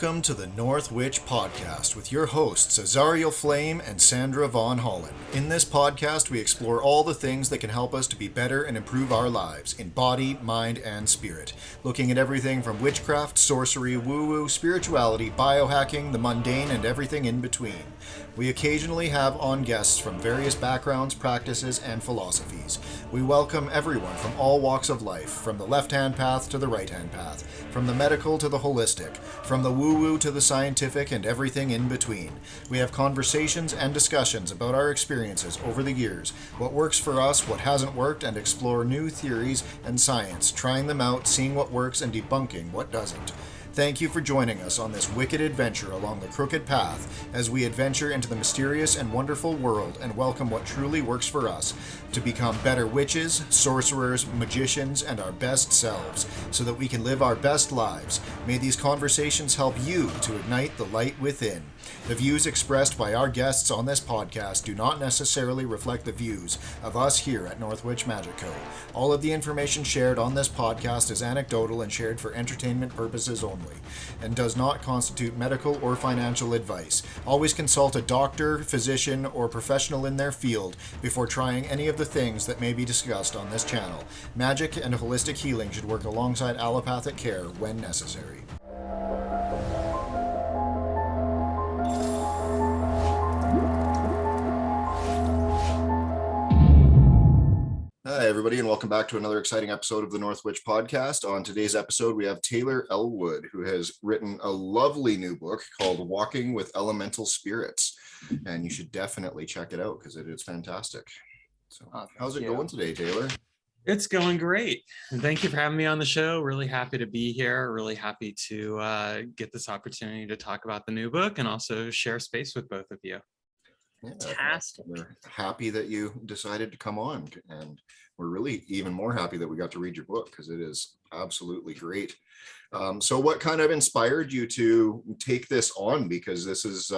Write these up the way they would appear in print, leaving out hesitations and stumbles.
Welcome to the North Witch Podcast with your hosts Azariel Flame and Sandra Von Holland. In this podcast, we explore all the things that can help us to be better and improve our lives in body, mind, and spirit. Looking at everything from witchcraft, sorcery, woo-woo, spirituality, biohacking, the mundane, and everything in between. We occasionally have on guests from various backgrounds, practices, and philosophies. We welcome everyone from all walks of life, from the left-hand path to the right-hand path, from the medical to the holistic, from the woo-woo to the scientific, and everything in between. We have conversations and discussions about our experiences over the years, what works for us, what hasn't worked, and explore new theories and science, trying them out, seeing what works, and debunking what doesn't. Thank you for joining us on this wicked adventure along the crooked path as we adventure into the mysterious and wonderful world and welcome what truly works for us to become better witches, sorcerers, magicians, and our best selves so that we can live our best lives. May these conversations help you to ignite the light within. The views expressed by our guests on this podcast do not necessarily reflect the views of us here at Northwich Magic Co. All of the information shared on this podcast is anecdotal and shared for entertainment purposes only, and does not constitute medical or financial advice. Always consult a doctor, physician, or professional in their field before trying any of the things that may be discussed on this channel. Magic and holistic healing should work alongside allopathic care when necessary. Hi, everybody, and welcome back to another exciting episode of the North Witch Podcast. On today's episode, we have Taylor Ellwood, who has written a lovely new book called Walking with Elemental Spirits, and you should definitely check it out because it is fantastic. So, how's it going today, Taylor? It's going great. And thank you for having me on the show. Really happy to be here. Really happy to get this opportunity to talk about the new book and also share space with both of you. Yeah, fantastic. We're happy that you decided to come on, and we're really even more happy that we got to read your book because it is absolutely great. So what kind of inspired you to take this on? Because this is,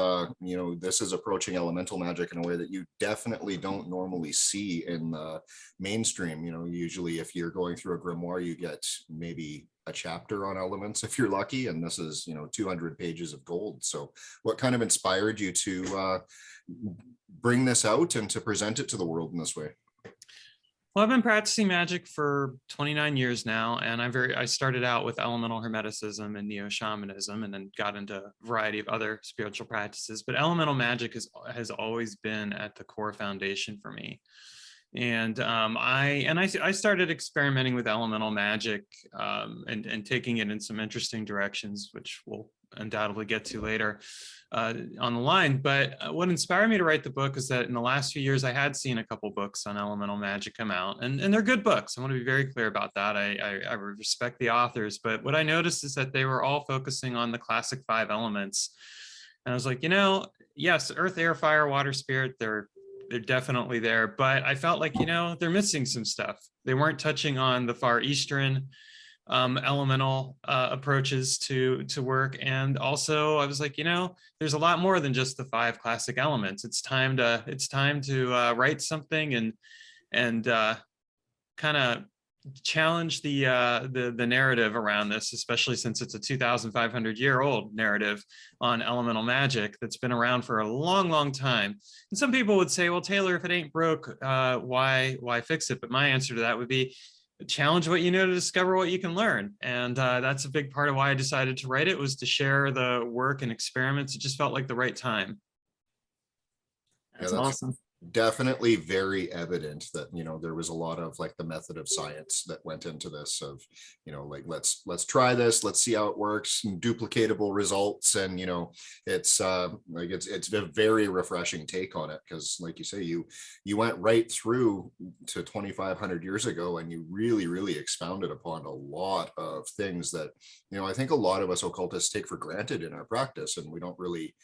this is approaching elemental magic in a way that you definitely don't normally see in the mainstream. Usually if you're going through a grimoire, you get maybe a chapter on elements if you're lucky, and this is 200 pages of gold. So what kind of inspired you to bring this out and to present it to the world in this way? Well, I've been practicing magic for 29 years now, and I started out with elemental hermeticism and neo-shamanism, and then got into a variety of other spiritual practices. But elemental magic has always been at the core foundation for me. And I started experimenting with elemental magic and taking it in some interesting directions, which we'll undoubtedly get to later on the line. But what inspired me to write the book is that in the last few years, I had seen a couple books on elemental magic come out, and they're good books. I want to be very clear about that. I respect the authors, but what I noticed is that they were all focusing on the classic 5 elements. And I was like, yes, earth, air, fire, water, spirit, they're definitely there, but I felt like, they're missing some stuff. They weren't touching on the Far Eastern elemental approaches to work. And also I was like, there's a lot more than just the 5 classic elements. It's time to write something and kind of challenge the narrative around this, especially since it's a 2,500-year-old narrative on elemental magic that's been around for a long time. And some people would say, well, Taylor, if it ain't broke, why fix it? But my answer to that would be challenge what you know to discover what you can learn. And that's a big part of why I decided to write it, was to share the work and experiments. It just felt like the right time. That's awesome. Definitely very evident that there was a lot of like the method of science that went into this, of let's try this, let's see how it works, and duplicatable results. And it's it's a very refreshing take on it, because like you say, you went right through to 2,500 years ago, and you really expounded upon a lot of things that I think a lot of us occultists take for granted in our practice, and we don't really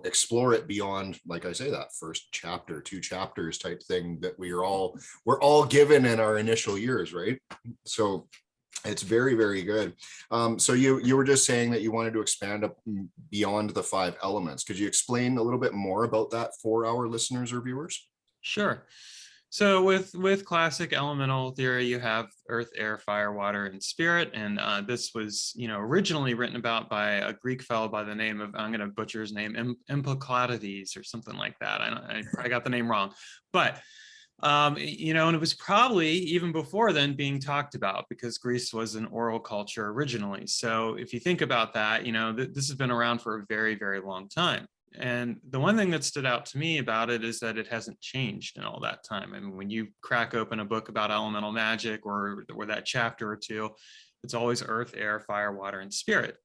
explore it beyond, like I say, that first chapter, 2 chapters type thing that we're all given in our initial years, right? So it's very good. So you were just saying that you wanted to expand up beyond the 5 elements. Could you explain a little bit more about that for our listeners or viewers? Sure. So with classic elemental theory, you have earth, air, fire, water, and spirit. And this was, originally written about by a Greek fellow by the name of, I'm going to butcher his name, Empoclades or something like that. I probably got the name wrong, but and it was probably even before then being talked about, because Greece was an oral culture originally. So if you think about that, this has been around for a very, very long time. And the one thing that stood out to me about it is that it hasn't changed in all that time. I mean, when you crack open a book about elemental magic or that chapter or two, it's always earth, air, fire, water, and spirit.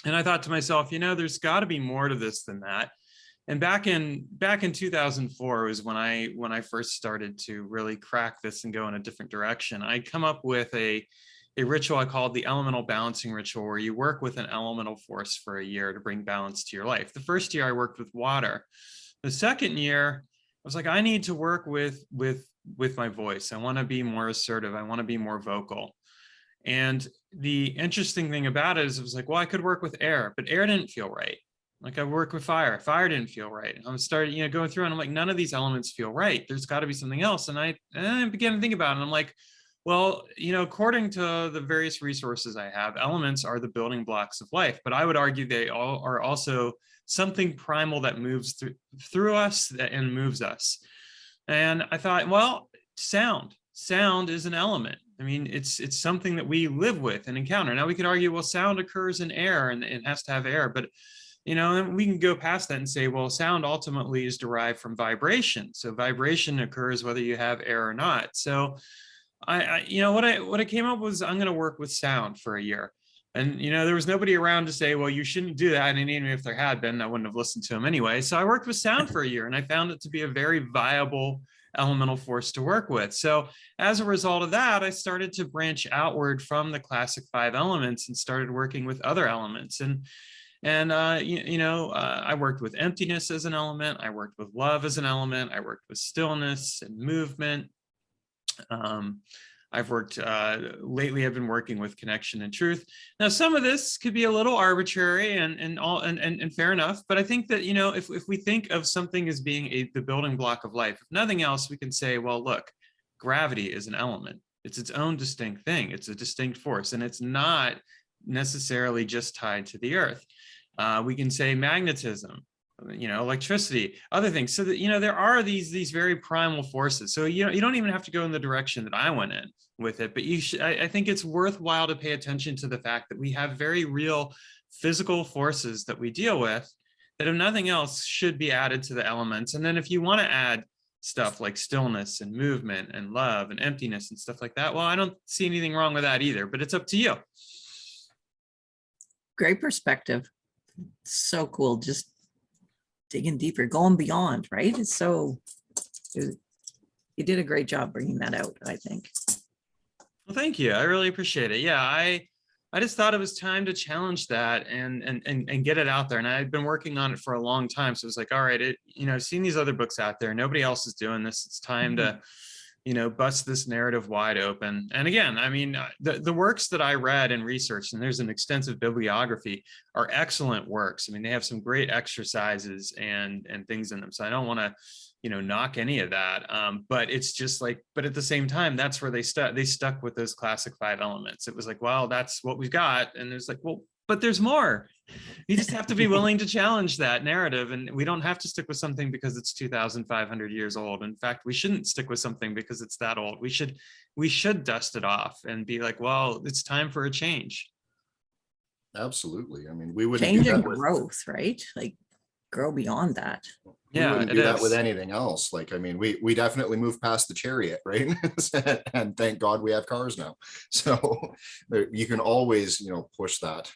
And I thought to myself, there's got to be more to this than that. And back in 2004 was when I first started to really crack this and go in a different direction. I come up with a ritual I called the elemental balancing ritual, where you work with an elemental force for a year to bring balance to your life. The first year I worked with water. The second year, I was like, I need to work with my voice. I want to be more assertive. I want to be more vocal. And the interesting thing about it is, it was like, well, I could work with air, but air didn't feel right. Like, I worked with fire. Fire didn't feel right. I started, going through, and I'm like, none of these elements feel right. There's got to be something else. And I began to think about it. And I'm like, well, according to the various resources I have, elements are the building blocks of life. But I would argue they all are also something primal that moves through us and moves us. And I thought, well, sound is an element. I mean, it's something that we live with and encounter. Now we could argue, well, sound occurs in air and it has to have air, but and we can go past that and say, well, sound ultimately is derived from vibration. So vibration occurs whether you have air or not. So what I came up was, I'm going to work with sound for a year. And, there was nobody around to say, well, you shouldn't do that. And even if there had been, I wouldn't have listened to him anyway. So I worked with sound for a year, and I found it to be a very viable elemental force to work with. So as a result of that, I started to branch outward from the classic 5 elements and started working with other elements. I worked with emptiness as an element. I worked with love as an element. I worked with stillness and movement. I've worked lately. I've been working with connection and truth. Now, some of this could be a little arbitrary and fair enough, but I think that if we think of something as being the building block of life, if nothing else, we can say, well, look, gravity is an element. It's its own distinct thing. It's a distinct force, and it's not necessarily just tied to the earth. We can say magnetism, electricity, other things. So that, there are these very primal forces. So, you don't even have to go in the direction that I went in with it, but I think it's worthwhile to pay attention to the fact that we have very real physical forces that we deal with that, if nothing else, should be added to the elements. And then if you want to add stuff like stillness and movement and love and emptiness and stuff like that, well, I don't see anything wrong with that either, but it's up to you. Great perspective. So cool. Just digging deeper, going beyond, right? It's so, you did a great job bringing that out, I think. Well, thank you. I really appreciate it. Yeah, I just thought it was time to challenge that and get it out there. And I've been working on it for a long time. So it was like, all right, I've seen these other books out there. Nobody else is doing this. It's time to, bust this narrative wide open. And again, I mean, the works that I read and researched, and there's an extensive bibliography, are excellent works. I mean, they have some great exercises and things in them. So I don't want to, knock any of that. But it's just like, but at the same time, that's where they stuck with those classic 5 elements. It was like, well, that's what we've got. And it's like, well, but there's more. You just have to be willing to challenge that narrative. And we don't have to stick with something because it's 2,500 years old. In fact, we shouldn't stick with something because it's that old. We should dust it off and be like, well, it's time for a change. Absolutely. I mean, we wouldn't Change do that and growth, right? Like, grow beyond that. We wouldn't do that with anything else. Like, I mean, we definitely moved past the chariot, right? And thank God we have cars now. So you can always, push that,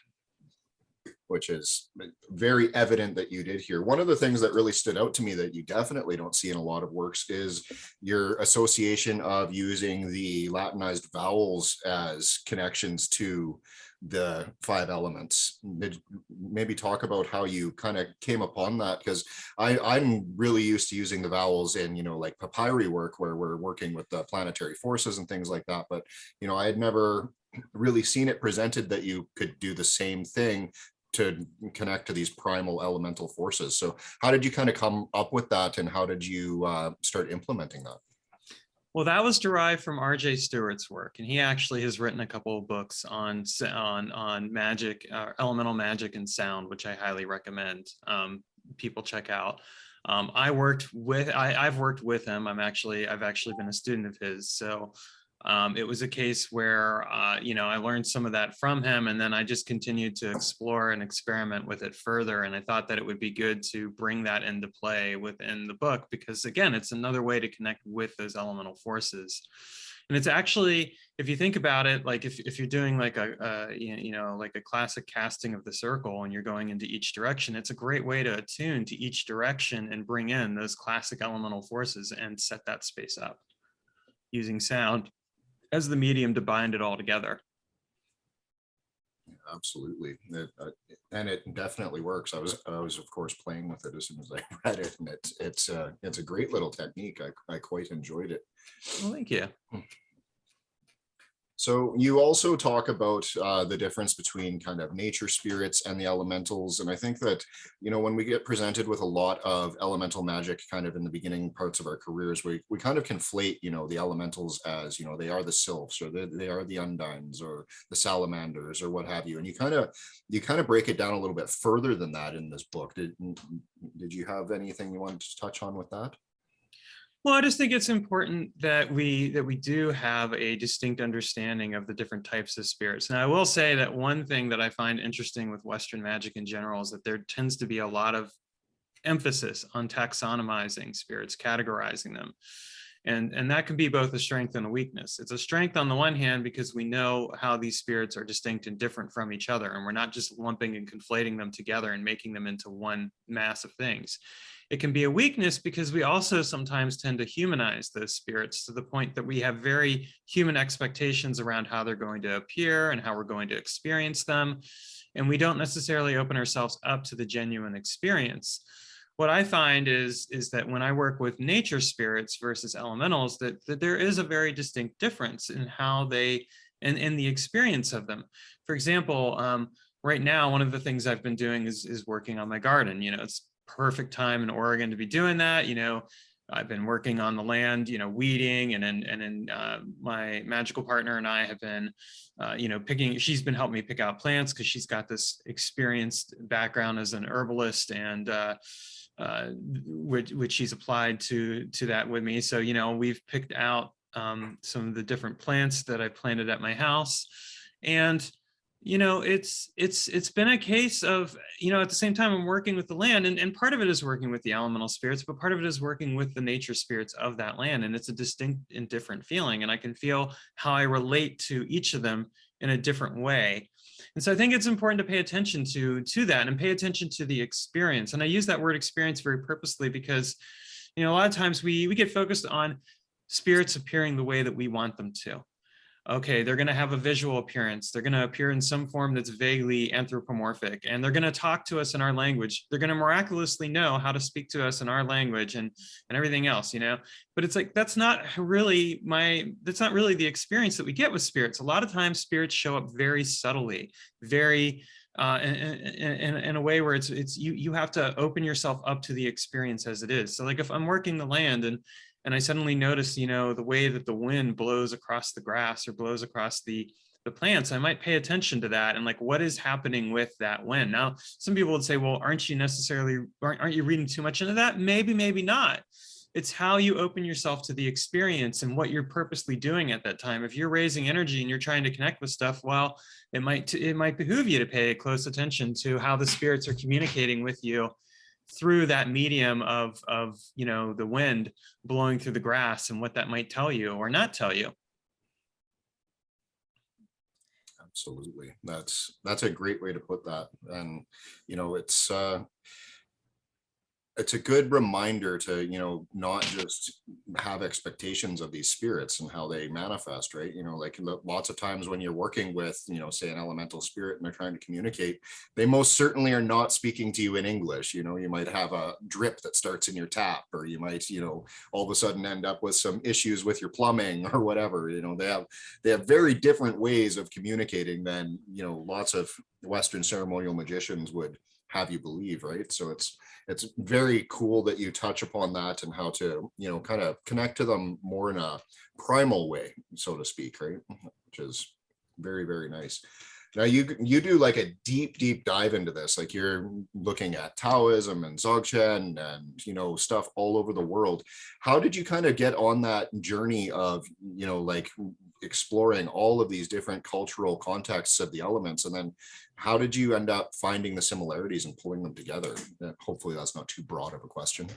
which is very evident that you did here. One of the things that really stood out to me that you definitely don't see in a lot of works is your association of using the Latinized vowels as connections to the 5 elements. Maybe talk about how you kind of came upon that, because I'm really used to using the vowels in, like papyri work, where we're working with the planetary forces and things like that. But, I had never really seen it presented that you could do the same thing to connect to these primal elemental forces. So how did you kind of come up with that, and how did you start implementing that? Well, that was derived from R.J. Stewart's work, and he actually has written a couple of books on magic, elemental magic and sound, which I highly recommend people check out. I've worked with him. I've actually been a student of his. So it was a case where, I learned some of that from him, and then I just continued to explore and experiment with it further. And I thought that it would be good to bring that into play within the book, because again, it's another way to connect with those elemental forces. And it's actually, if you think about it, like if you're doing like like a classic casting of the circle and you're going into each direction, it's a great way to attune to each direction and bring in those classic elemental forces and set that space up using sound as the medium to bind it all together. Absolutely. And it definitely works. I was of course playing with it as soon as I read it, and it's a great little technique. I quite enjoyed it. Well, thank you. So you also talk about the difference between kind of nature spirits and the elementals. And I think that, when we get presented with a lot of elemental magic kind of in the beginning parts of our careers, we kind of conflate, the elementals as, they are the sylphs, or they are the undines, or the salamanders, or what have you. And you kind of break it down a little bit further than that in this book. Did you have anything you wanted to touch on with that? Well, I just think it's important that we do have a distinct understanding of the different types of spirits. And I will say that one thing that I find interesting with Western magic in general is that there tends to be a lot of emphasis on taxonomizing spirits, categorizing them. And that can be both a strength and a weakness. It's a strength on the one hand because we know how these spirits are distinct and different from each other, and we're not just lumping and conflating them together and making them into one mass of things. It can be a weakness because we also sometimes tend to humanize those spirits to the point that we have very human expectations around how they're going to appear and how we're going to experience them. And we don't necessarily open ourselves up to the genuine experience. What I find is that when I work with nature spirits versus elementals, that there is a very distinct difference in how they, and in the experience of them. For example, right now, one of the things I've been doing is working on my garden. It's perfect time in Oregon to be doing that. I've been working on the land, weeding, and then my magical partner and I have been, picking. She's been helping me pick out plants because she's got this experienced background as an herbalist, and which she's applied to that with me. So we've picked out some of the different plants that I planted at my house, and it's been a case of, at the same time I'm working with the land, and part of it is working with the elemental spirits, but part of it is working with the nature spirits of that land. And it's a distinct and different feeling. And I can feel how I relate to each of them in a different way. And so I think it's important to pay attention to that and pay attention to the experience. And I use that word experience very purposely because, a lot of times we get focused on spirits appearing the way that we want them to. Okay, they're going to have a visual appearance. They're going to appear in some form that's vaguely anthropomorphic, and they're going to talk to us in our language. They're going to miraculously know how to speak to us in our language and everything else, But it's like, that's not really the experience that we get with spirits. A lot of times spirits show up very subtly, very in a way where it's you have to open yourself up to the experience as it is. So like if I'm working the land and I suddenly notice, the way that the wind blows across the grass or blows across the plants, I might pay attention to that and like, what is happening with that wind? Now, some people would say, well, aren't you reading too much into that? Maybe, maybe not. It's how you open yourself to the experience and what you're purposely doing at that time. If you're raising energy and you're trying to connect with stuff, well, it might behoove you to pay close attention to how the spirits are communicating with you through that medium of the wind blowing through the grass and what that might tell you or not tell you. Absolutely. That's a great way to put that. And it's a good reminder to not just have expectations of these spirits and how they manifest, right? Like lots of times when you're working with say an elemental spirit and they're trying to communicate, they most certainly are not speaking to you in English. You might have a drip that starts in your tap, or you might all of a sudden end up with some issues with your plumbing or whatever. They have very different ways of communicating than lots of Western ceremonial magicians would have you believe, right? So it's very cool that you touch upon that and how to, you know, kind of connect to them more in a primal way, so to speak, right? Which is very, very nice. Now you do like a deep dive into this, like you're looking at Taoism and Dzogchen and, you know, stuff all over the world. How did you kind of get on that journey of, you know, like exploring all of these different cultural contexts of the elements, and then how did you end up finding the similarities and pulling them together? Hopefully that's not too broad of a question.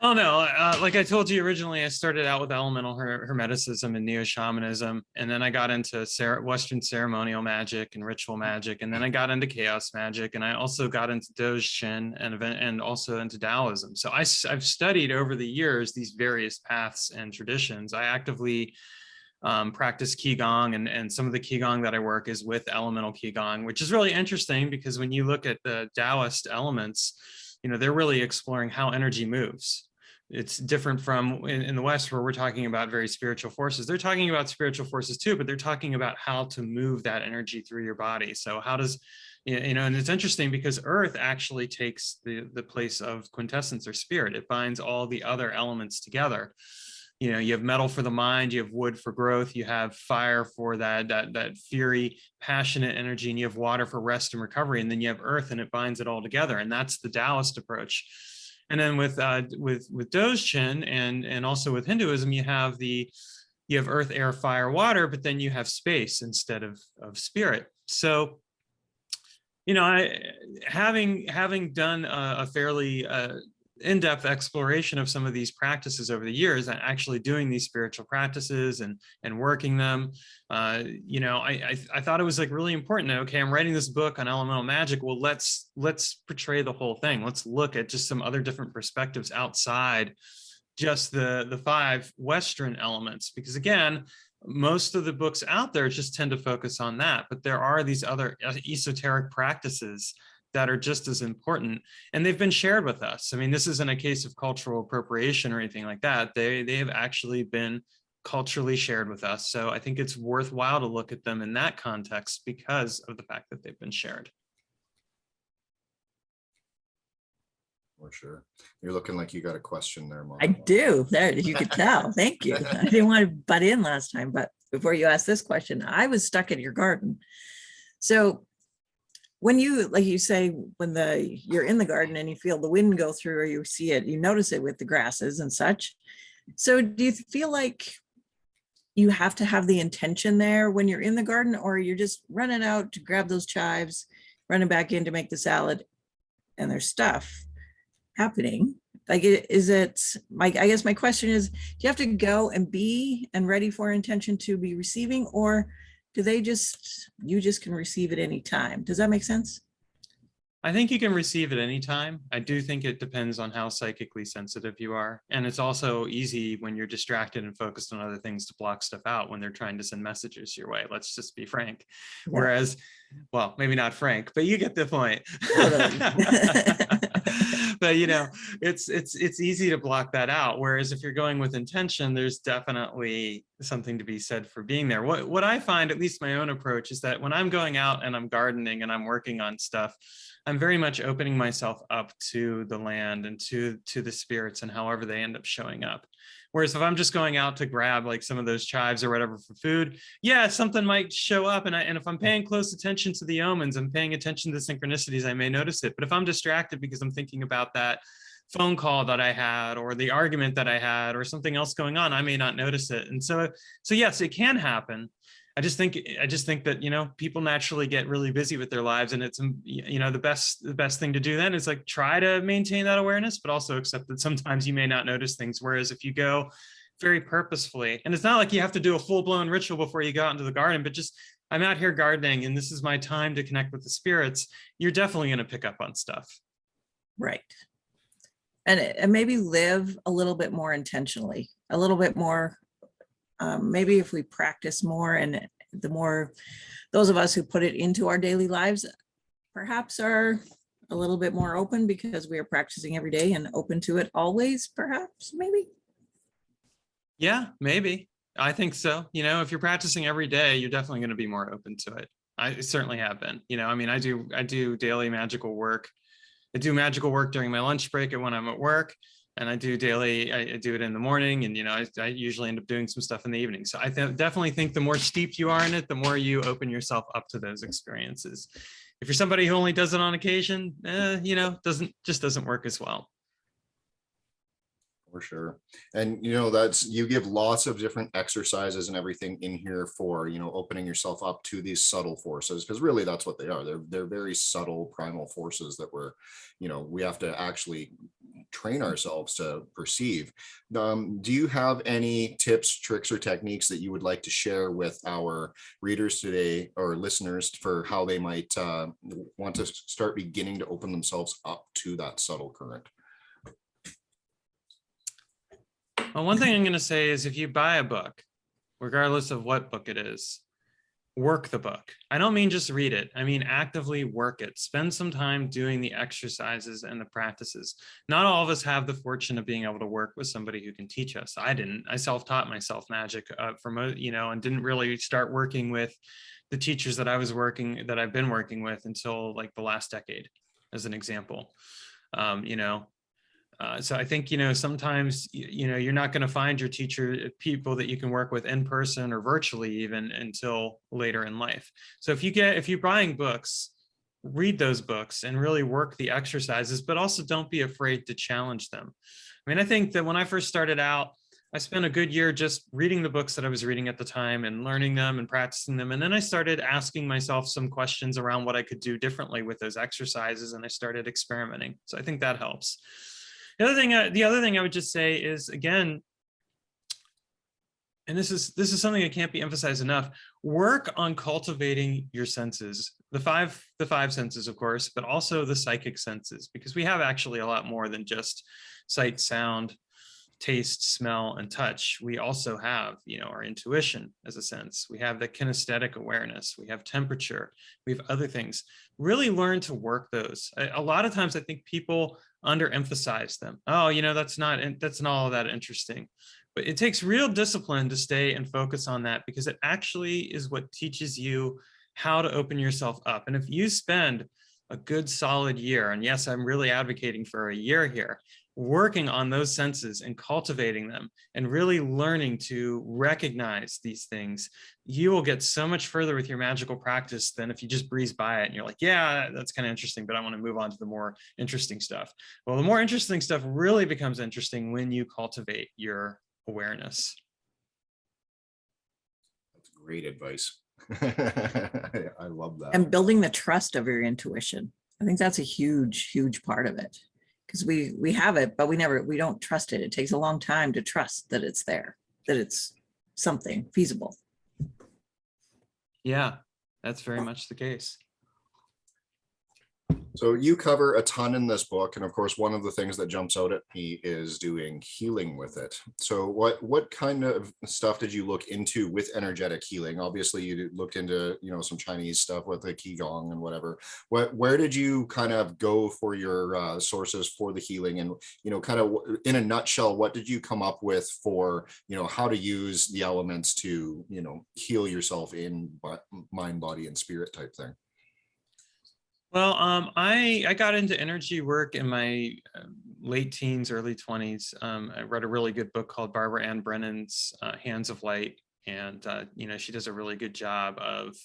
Oh no, like I told you originally, I started out with elemental hermeticism and neo-shamanism, and then I got into Western ceremonial magic and ritual magic, and then I got into chaos magic, and I also got into Dzogchen and also into Taoism. So I've studied over the years these various paths and traditions. I actively practice Qigong, and some of the Qigong that I work is with elemental Qigong, which is really interesting because when you look at the Taoist elements, you know, they're really exploring how energy moves. It's different from in the West where we're talking about very spiritual forces. They're talking about spiritual forces too, but they're talking about how to move that energy through your body. So how does, you know, and it's interesting because Earth actually takes the place of quintessence or spirit. It binds all the other elements together. You know, you have metal for the mind, you have wood for growth, you have fire for that fiery, passionate energy, and you have water for rest and recovery, and then you have earth, and it binds it all together. And that's the Taoist approach. And then with Dzogchen and also with Hinduism, you have earth, air, fire, water, but then you have space instead of spirit. So, you know, having done a fairly in-depth exploration of some of these practices over the years, and actually doing these spiritual practices and working them, you know, I thought it was like really important that, okay, I'm writing this book on elemental magic. Well, let's portray the whole thing. Let's look at just some other different perspectives outside just the 5 Western elements, because again, most of the books out there just tend to focus on that, but there are these other esoteric practices that are just as important, and they've been shared with us. I mean, this isn't a case of cultural appropriation or anything like that. They have actually been culturally shared with us. So I think it's worthwhile to look at them in that context because of the fact that they've been shared. For sure. You're looking like you got a question there, Mom. I do. There, you could tell. Thank you. I didn't want to butt in last time, but before you asked this question, I was stuck in your garden. So when you, like you say, when you're in the garden and you feel the wind go through or you see it, you notice it with the grasses and such. So do you feel like you have to have the intention there when you're in the garden, or you're just running out to grab those chives, running back in to make the salad, and there's stuff happening? Like, I guess my question is, do you have to go and be and ready for intention to be receiving, or do you just can receive at any time? Does that make sense? I think you can receive at any time. I do think it depends on how psychically sensitive you are. And it's also easy when you're distracted and focused on other things to block stuff out when they're trying to send messages your way. Let's just be frank. Yeah. Whereas, well, maybe not frank, but you get the point. But you know, it's easy to block that out. Whereas if you're going with intention, there's definitely something to be said for being there. What I find, at least my own approach, is that when I'm going out and I'm gardening and I'm working on stuff, I'm very much opening myself up to the land and to the spirits and however they end up showing up. Whereas if I'm just going out to grab like some of those chives or whatever for food, yeah, something might show up. And if I'm paying close attention to the omens, I'm paying attention to the synchronicities, I may notice it. But if I'm distracted because I'm thinking about that phone call that I had or the argument that I had or something else going on, I may not notice it. And so yes, it can happen. I just think that, you know, people naturally get really busy with their lives, and it's, you know, the best thing to do then is like try to maintain that awareness, but also accept that sometimes you may not notice things. Whereas if you go very purposefully, and it's not like you have to do a full-blown ritual before you go out into the garden, but just, I'm out here gardening and this is my time to connect with the spirits, you're definitely going to pick up on stuff. Right. And maybe live a little bit more intentionally, a little bit more. Maybe if we practice more, and the more those of us who put it into our daily lives perhaps are a little bit more open because we are practicing every day and open to it always, perhaps, maybe. Yeah, maybe. I think so. You know, if you're practicing every day, you're definitely going to be more open to it. I certainly have been. You know, I mean, I do daily magical work I do magical work during my lunch break and when I'm at work. And I do daily, I do it in the morning, and I usually end up doing some stuff in the evening. So I definitely think the more steeped you are in it, the more you open yourself up to those experiences. If you're somebody who only does it on occasion, doesn't work as well. For sure. And you give lots of different exercises and everything in here for opening yourself up to these subtle forces, because really that's what they are. They're very subtle primal forces that we have to actually train ourselves to perceive. Do you have any tips, tricks, or techniques that you would like to share with our readers today or listeners for how they might want to start beginning to open themselves up to that subtle current? Well, one thing I'm going to say is, if you buy a book, regardless of what book it is, work the book. I don't mean just read it. I mean actively work it. Spend some time doing the exercises and the practices. Not all of us have the fortune of being able to work with somebody who can teach us. I didn't. I self-taught myself magic and didn't really start working with the teachers that I've been working with until like the last decade, as an example. So I think, sometimes, you're not going to find your people that you can work with in person or virtually even until later in life. So if you're buying books, read those books and really work the exercises, but also don't be afraid to challenge them. I mean, I think that when I first started out, I spent a good year just reading the books that I was reading at the time and learning them and practicing them. And then I started asking myself some questions around what I could do differently with those exercises, and I started experimenting. So I think that helps. The other thing I would just say is, again, and this is something that can't be emphasized enough, work on cultivating your senses, the five senses, of course, but also the psychic senses, because we have actually a lot more than just sight, sound, taste, smell, and touch. We also have, our intuition as a sense. We have the kinesthetic awareness. We have temperature. We have other things. Really learn to work those. A lot of times I think people underemphasize them. Oh, that's not all that interesting. But it takes real discipline to stay and focus on that, because it actually is what teaches you how to open yourself up. And if you spend a good solid year, and yes, I'm really advocating for a year here, working on those senses and cultivating them and really learning to recognize these things, you will get so much further with your magical practice than if you just breeze by it and you're like, yeah, that's kind of interesting, but I want to move on to the more interesting stuff. Well, the more interesting stuff really becomes interesting when you cultivate your awareness. That's great advice. I love that. And building the trust of your intuition. I think that's a huge, huge part of it. Because we have it, but we don't trust it. It takes a long time to trust that it's there, that it's something feasible. Yeah, that's very much the case. So you cover a ton in this book, and of course, one of the things that jumps out at me is doing healing with it. So what kind of stuff did you look into with energetic healing? Obviously, you looked into some Chinese stuff with the qigong and whatever. Where did you kind of go for your sources for the healing? And kind of in a nutshell, what did you come up with for how to use the elements to heal yourself in mind, body, and spirit type thing? Well, I got into energy work in my late teens, early 20s. I read a really good book called Barbara Ann Brennan's Hands of Light. And, she does a really good job of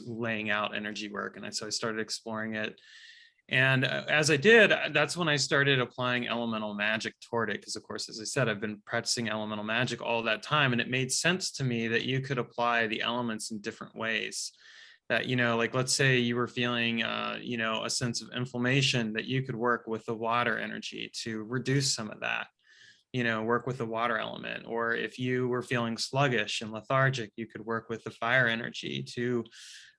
laying out energy work. And so I started exploring it. And as I did, that's when I started applying elemental magic toward it. Because, of course, as I said, I've been practicing elemental magic all that time. And it made sense to me that you could apply the elements in different ways. That, like, let's say you were feeling, a sense of inflammation, that you could work with the water energy to reduce some of that, work with the water element. Or if you were feeling sluggish and lethargic, you could work with the fire energy to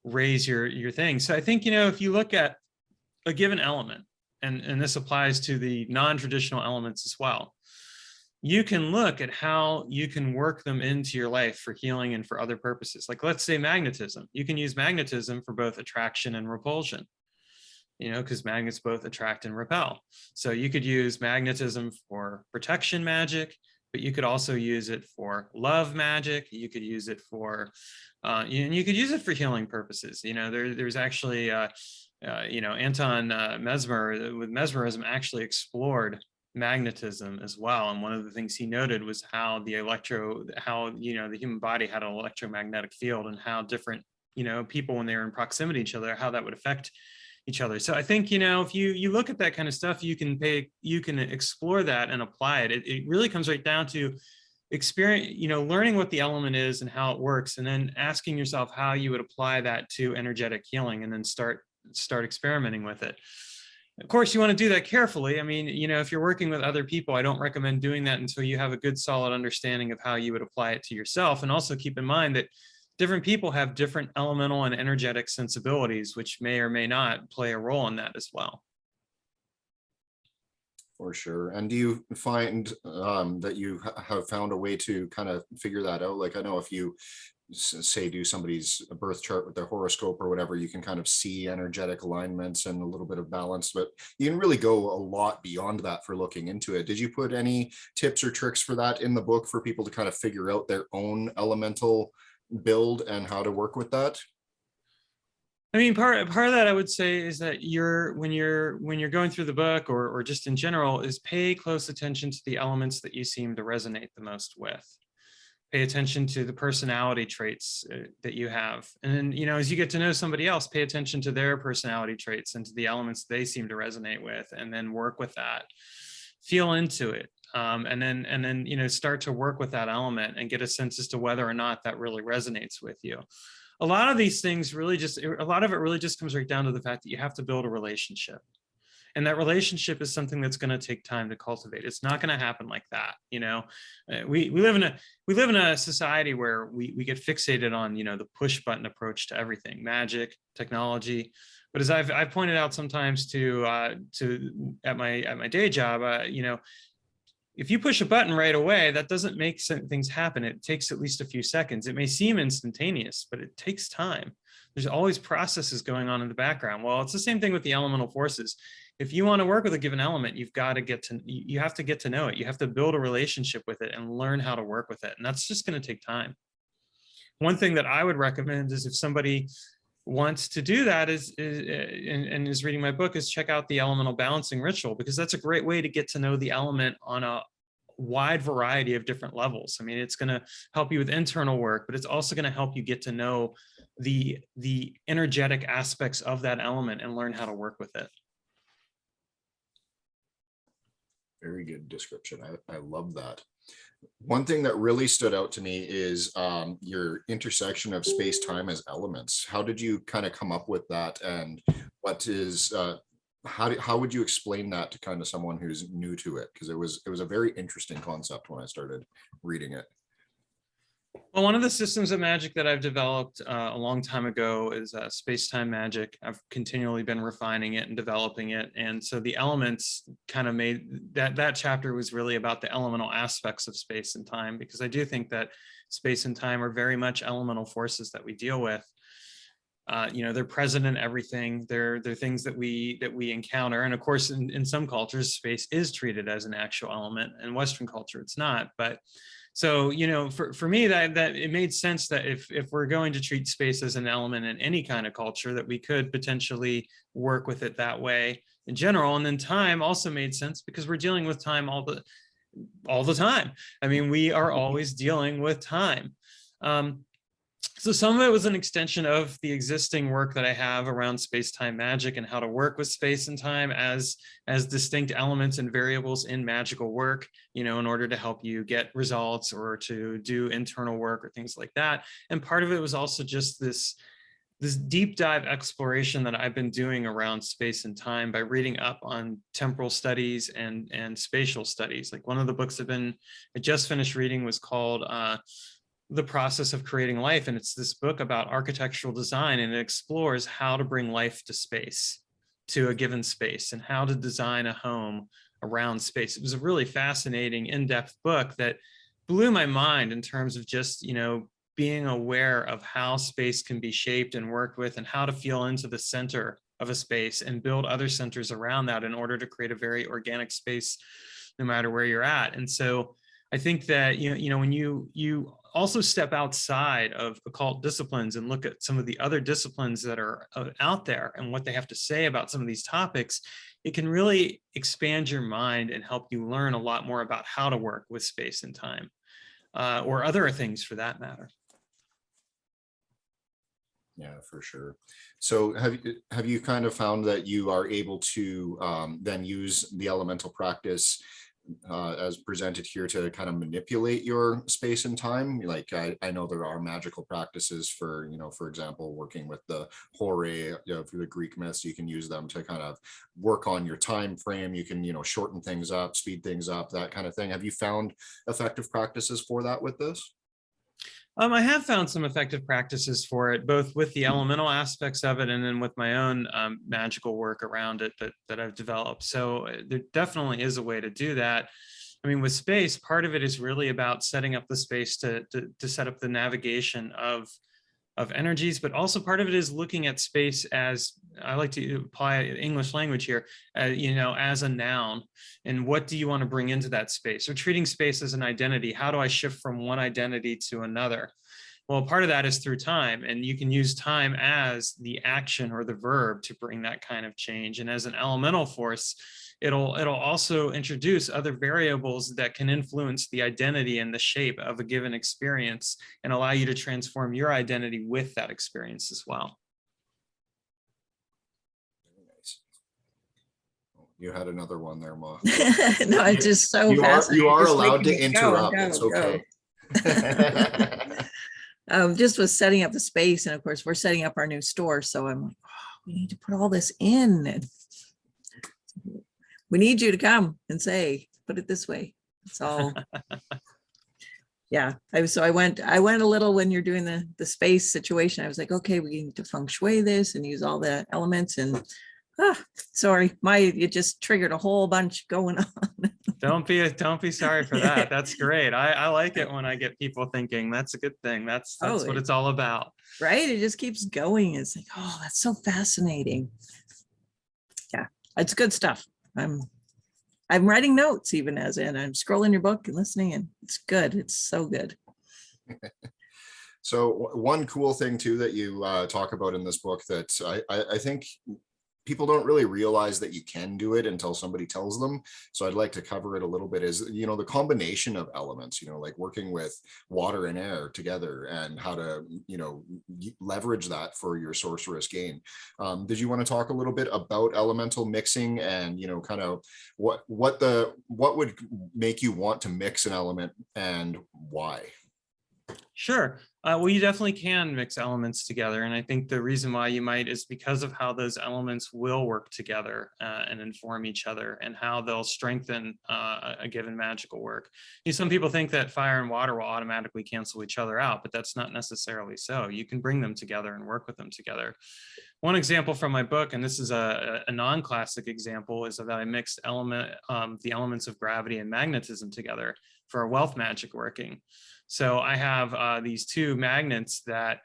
raise your thing. So I think, if you look at a given element, and this applies to the non-traditional elements as well, you can look at how you can work them into your life for healing and for other purposes. Like, let's say magnetism. You can use magnetism for both attraction and repulsion, because magnets both attract and repel. So you could use magnetism for protection magic, but you could also use it for love magic. You could use it for, you could use it for healing purposes. There's actually Anton Mesmer with mesmerism actually explored magnetism as well. And one of the things he noted was how the human body had an electromagnetic field, and how different, people, when they were in proximity to each other, how that would affect each other. So I think, if you look at that kind of stuff, you can explore that and apply it. It really comes right down to experience, learning what the element is and how it works, and then asking yourself how you would apply that to energetic healing, and then start experimenting with it. Of course, you want to do that carefully. I mean, if you're working with other people, I don't recommend doing that until you have a good, solid understanding of how you would apply it to yourself. And also keep in mind that different people have different elemental and energetic sensibilities, which may or may not play a role in that as well. For sure. And do you find that you have found a way to kind of figure that out? Like, I know if you say do somebody's birth chart with their horoscope or whatever, you can kind of see energetic alignments and a little bit of balance, but you can really go a lot beyond that for looking into it. Did you put any tips or tricks for that in the book for people to kind of figure out their own elemental build and how to work with that? I mean, part of that I would say is that when you're going through the book, or just in general, is pay close attention to the elements that you seem to resonate the most with. Pay attention to the personality traits that you have. And then, as you get to know somebody else, pay attention to their personality traits and to the elements they seem to resonate with, and then work with that. Feel into it. And then, start to work with that element and get a sense as to whether or not that really resonates with you. A lot of these things it really just comes right down to the fact that you have to build a relationship. And that relationship is something that's going to take time to cultivate. It's not going to happen like that. We live in a society where we get fixated on, the push button approach to everything, magic, technology. But as I've pointed out sometimes at my day job, if you push a button right away, that doesn't make things happen. It takes at least a few seconds. It may seem instantaneous, but it takes time. There's always processes going on in the background. Well, it's the same thing with the elemental forces. If you want to work with a given element, you have to get to know it. You have to build a relationship with it and learn how to work with it. And that's just going to take time. One thing that I would recommend is, if somebody wants to do that is reading my book, is check out the elemental balancing ritual, because that's a great way to get to know the element on a wide variety of different levels. I mean, it's going to help you with internal work, but it's also going to help you get to know the energetic aspects of that element and learn how to work with it. Very good description. I love that. One thing that really stood out to me is your intersection of space-time as elements. How did you kind of come up with that, and what is how would you explain that to kind of someone who's new to it? Because it was a very interesting concept when I started reading it. Well, one of the systems of magic that I've developed a long time ago is space-time magic. I've continually been refining it and developing it. And so the elements kind of made that chapter was really about the elemental aspects of space and time, because I do think that space and time are very much elemental forces that we deal with. They're present in everything. They're things that we encounter. And of course, in some cultures, space is treated as an actual element. In Western culture, it's not. But so, for me, that it made sense that if we're going to treat space as an element in any kind of culture, that we could potentially work with it that way in general. And then time also made sense, because we're dealing with time all the time. I mean, we are always dealing with time. So some of it was an extension of the existing work that I have around space-time magic and how to work with space and time as distinct elements and variables in magical work, in order to help you get results or to do internal work or things like that. And part of it was also just this deep dive exploration that I've been doing around space and time by reading up on temporal studies and spatial studies. Like, one of the books I just finished reading was called The Process of Creating Life. And it's this book about architectural design, and it explores how to bring life to a given space and how to design a home around space. It was a really fascinating, in-depth book that blew my mind in terms of just, being aware of how space can be shaped and worked with, and how to feel into the center of a space and build other centers around that in order to create a very organic space, no matter where you're at. And so I think that, when you also step outside of occult disciplines and look at some of the other disciplines that are out there and what they have to say about some of these topics, it can really expand your mind and help you learn a lot more about how to work with space and time, or other things for that matter. Yeah, for sure. So have you kind of found that you are able to then use the elemental practice as presented here to kind of manipulate your space and time? Like I know there are magical practices for, for example, working with the Hore, through the Greek myths. You can use them to kind of work on your time frame. You can, shorten things up, speed things up, that kind of thing. Have you found effective practices for that with this? I have found some effective practices for it, both with the elemental aspects of it and then with my own magical work around it that I've developed. So there definitely is a way to do that. I mean, with space, part of it is really about setting up the space to set up the navigation of energies, but also part of it is looking at space as, I like to apply English language here, as a noun. And what do you want to bring into that space? So treating space as an identity. How do I shift from one identity to another? Well, part of that is through time, and you can use time as the action or the verb to bring that kind of change. And as an elemental force, it'll also introduce other variables that can influence the identity and the shape of a given experience and allow you to transform your identity with that experience as well. Very nice. You had another one there, Ma. No, it's just so you fascinating. are Just allowed to making me go, interrupt. It's okay. Just was setting up the space, and of course we're setting up our new store, so I'm like, oh, we need to put all this in, and we need you to come and say, put it this way. It's all yeah. I went a little when you're doing the space situation. I was like, okay, we need to feng shui this and use all the elements, and sorry, it just triggered a whole bunch going on. Don't be sorry for that. That's great. I like it when I get people thinking. That's a good thing. That's what it's all about. Right? It just keeps going. It's like, oh, that's so fascinating. Yeah, it's good stuff. I'm writing notes even as in I'm scrolling your book and listening, and it's good. It's so good. So one cool thing too that you talk about in this book that I think people don't really realize that you can do it until somebody tells them. So I'd like to cover it a little bit is, the combination of elements, like working with water and air together and how to, leverage that for your sorceress gain. Did you want to talk a little bit about elemental mixing and, kind of what would make you want to mix an element and why? Sure. Well, you definitely can mix elements together. And I think the reason why you might is because of how those elements will work together and inform each other and how they'll strengthen a given magical work. Some people think that fire and water will automatically cancel each other out, but that's not necessarily so. You can bring them together and work with them together. One example from my book, and this is a non-classic example, is that I mixed the elements of gravity and magnetism together for a wealth magic working. So I have these two magnets that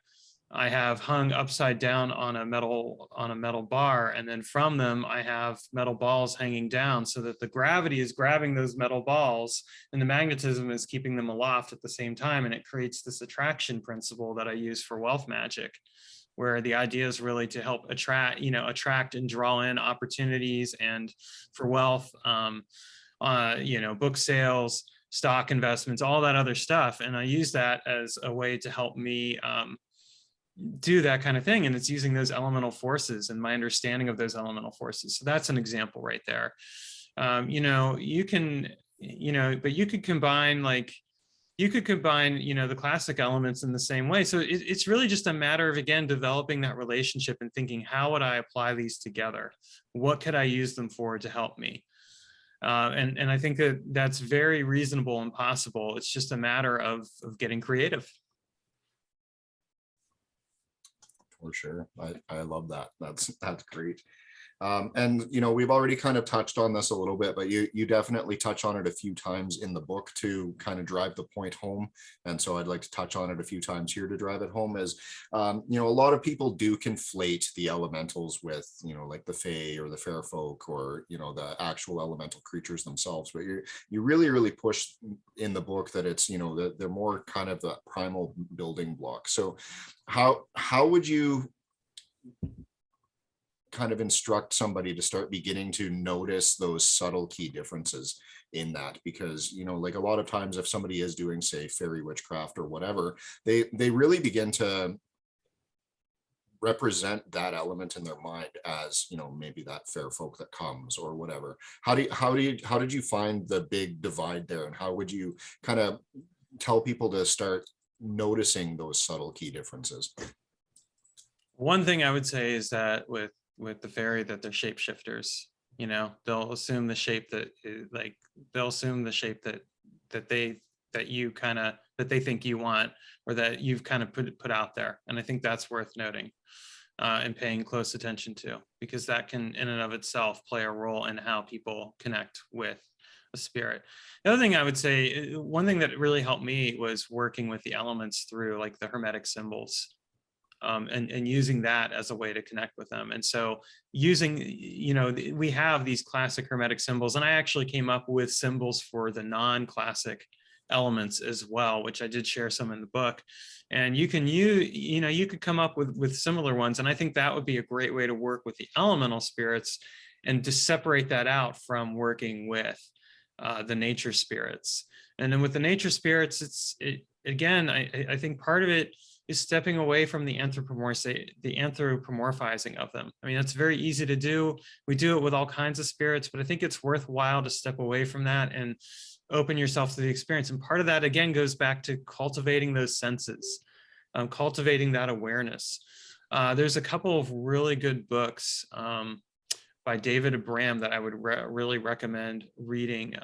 I have hung upside down on a metal bar, and then from them I have metal balls hanging down so that the gravity is grabbing those metal balls and the magnetism is keeping them aloft at the same time, and it creates this attraction principle that I use for wealth magic, where the idea is really to help attract and draw in opportunities and for wealth, book sales, stock investments, all that other stuff. And I use that as a way to help me do that kind of thing. And it's using those elemental forces and my understanding of those elemental forces. So that's an example right there. You could combine the classic elements in the same way. So it's really just a matter of, again, developing that relationship and thinking, how would I apply these together? What could I use them for to help me? And I think that's very reasonable and possible. It's just a matter of getting creative. For sure. I love that. That's great. And, you know, we've already kind of touched on this a little bit, but you definitely touch on it a few times in the book to kind of drive the point home. And so I'd like to touch on it a few times here to drive it home is, you know, a lot of people do conflate the elementals with, you know, like the Fae or the fair folk or, you know, the actual elemental creatures themselves. But you really push in the book that it's, you know, that they're more kind of the primal building block. So how would you kind of instruct somebody to start beginning to notice those subtle key differences in that? Because, you know, like a lot of times if somebody is doing, say, fairy witchcraft or whatever, they really begin to represent that element in their mind as, you know, maybe that fair folk that comes or whatever. How did you find the big divide there, and how would you kind of tell people to start noticing those subtle key differences? One thing I would say is that with the fairy, that they're shapeshifters. You know, they'll assume the shape that you kind of, that they think you want, or that you've kind of put out there. And I think that's worth noting and paying close attention to, because that can in and of itself play a role in how people connect with a spirit. The other thing I would say, one thing that really helped me was working with the elements through like the Hermetic symbols. And using that as a way to connect with them. And so using, you know, we have these classic Hermetic symbols, and I actually came up with symbols for the non-classic elements as well, which I did share some in the book. And you can you could come up with similar ones. And I think that would be a great way to work with the elemental spirits and to separate that out from working with the nature spirits. And then with the nature spirits, again, I think part of it is stepping away from the anthropomorphizing of them. I mean, that's very easy to do. We do it with all kinds of spirits, but I think it's worthwhile to step away from that and open yourself to the experience. And part of that, again, goes back to cultivating those senses, cultivating that awareness. There's a couple of really good books by David Abram that I would really recommend reading.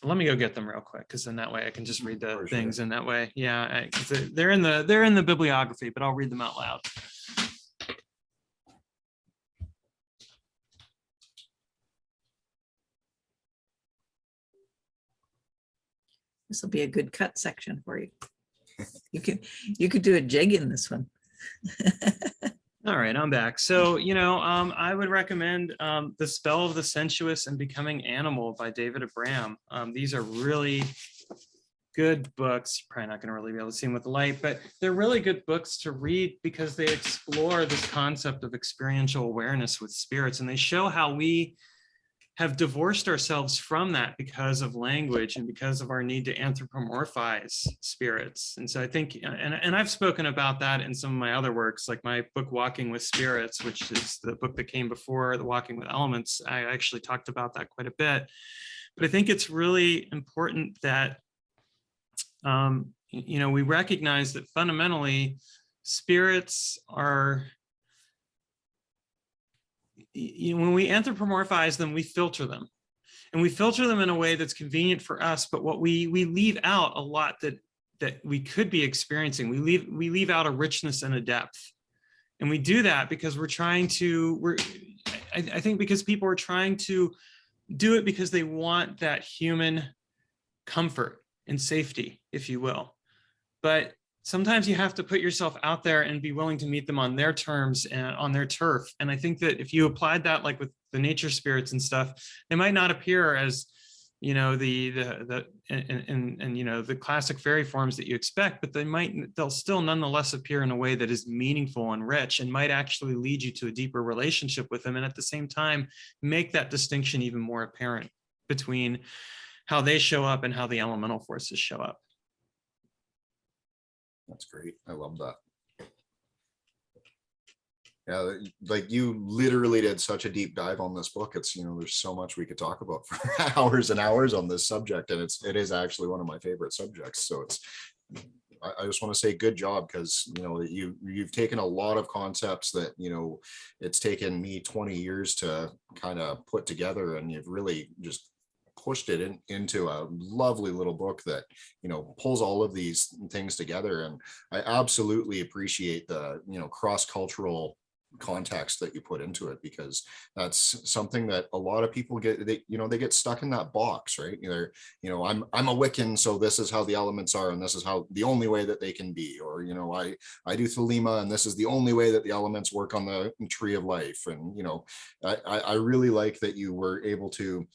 Let me go get them real quick, because then that way I can just read the things in that way. Yeah, they're in the bibliography, but I'll read them out loud. This will be a good cut section for you. You could do a jig in this one. All right, I'm back. So, you know, I would recommend The Spell of the Sensuous and Becoming Animal by David Abram. These are really good books. You're probably not going to really be able to see them with the light, but they're really good books to read because they explore this concept of experiential awareness with spirits, and they show how we have divorced ourselves from that because of language and because of our need to anthropomorphize spirits. And so I think, and I've spoken about that in some of my other works, like my book, Walking with Spirits, which is the book that came before the Walking with Elements. I actually talked about that quite a bit. But I think it's really important that, you know, we recognize that fundamentally spirits are, when we anthropomorphize them, we filter them, and we filter them in a way that's convenient for us. But what we leave out a lot that we could be experiencing. We leave out a richness and a depth, and we do that because I think because people are trying to do it because they want that human comfort and safety, if you will. But sometimes you have to put yourself out there and be willing to meet them on their terms and on their turf. And I think that if you applied that, like with the nature spirits and stuff, they might not appear as, you know, the you know, the classic fairy forms that you expect, but they'll still nonetheless appear in a way that is meaningful and rich, and might actually lead you to a deeper relationship with them. And at the same time, make that distinction even more apparent between how they show up and how the elemental forces show up. That's great. I love that. Yeah, like you literally did such a deep dive on this book. It's, you know, there's so much we could talk about for hours and hours on this subject, and it is actually one of my favorite subjects. So I just want to say good job, because, you know, you've taken a lot of concepts that, you know, it's taken me 20 years to kind of put together, and you've really just pushed it into a lovely little book that, you know, pulls all of these things together. And I absolutely appreciate the, you know, cross-cultural context that you put into it, because that's something that a lot of people get, they get stuck in that box, right? I'm a Wiccan, so this is how the elements are, and this is how the only way that they can be, or I do Thelema, and this is the only way that the elements work on the tree of life. And I really like that you were able to